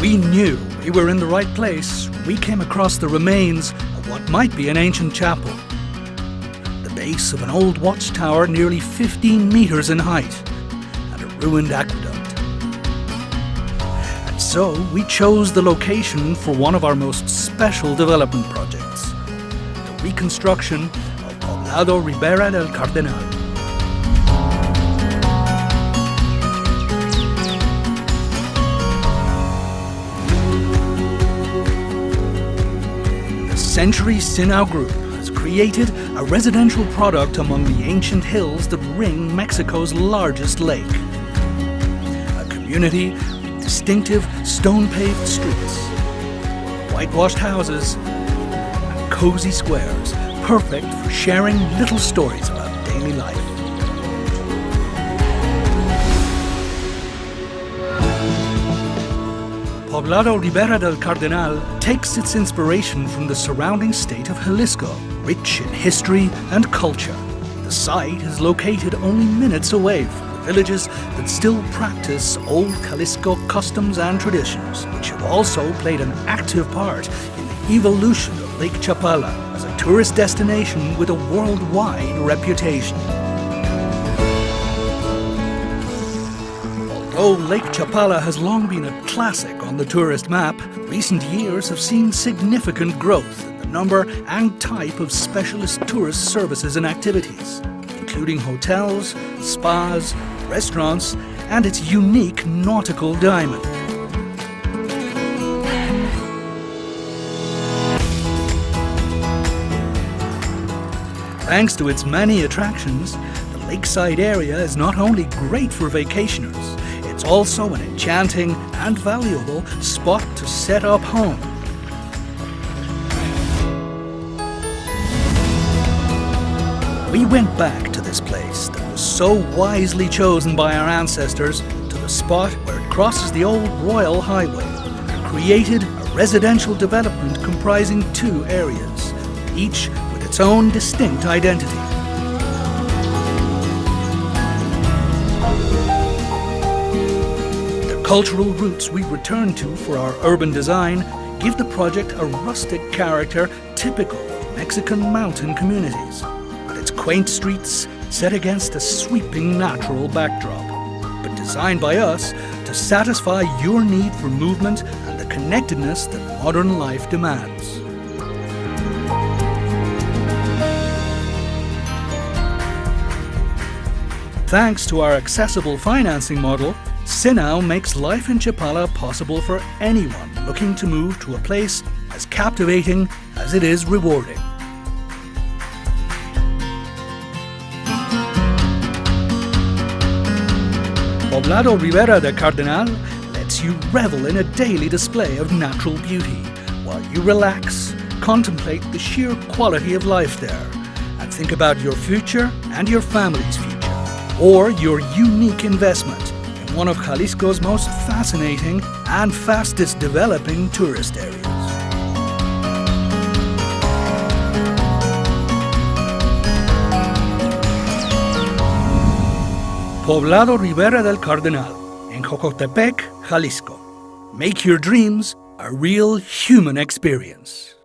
we knew we were in the right place, we came across the remains of what might be an ancient chapel. The base of an old watchtower nearly 15 meters in height, and a ruined aqueduct. And so we chose the location for one of our most special development projects, the reconstruction of Poblado Ribera del Cardenal. Century Sinao Group has created a residential product among the ancient hills that ring Mexico's largest lake. A community with distinctive stone-paved streets, whitewashed houses, and cozy squares, perfect for sharing little stories about daily life. Poblado Ribera del Cardenal takes its inspiration from the surrounding state of Jalisco, rich in history and culture. The site is located only minutes away from the villages that still practice old Jalisco customs and traditions, which have also played an active part in the evolution of Lake Chapala as a tourist destination with a worldwide reputation. Although Lake Chapala has long been a classic on the tourist map, recent years have seen significant growth in the number and type of specialist tourist services and activities, including hotels, spas, restaurants, and its unique nautical diamond. Thanks to its many attractions, the lakeside area is not only great for vacationers, it's also an enchanting and valuable spot to set up home. We went back to this place that was so wisely chosen by our ancestors to the spot where it crosses the old Royal Highway and created a residential development comprising two areas, each with its own distinct identity. Cultural roots we return to for our urban design give the project a rustic character typical of Mexican mountain communities, with its quaint streets set against a sweeping natural backdrop, but designed by us to satisfy your need for movement and the connectedness that modern life demands. Thanks to our accessible financing model, Sinao makes life in Chapala possible for anyone looking to move to a place as captivating as it is rewarding. Poblado Ribera del Cardenal lets you revel in a daily display of natural beauty while you relax, contemplate the sheer quality of life there, and think about your future and your family's future, or your unique investment in one of Jalisco's most fascinating and fastest developing tourist areas. Poblado Ribera del Cardenal in Jocotepec, Jalisco. Make your dreams a real human experience.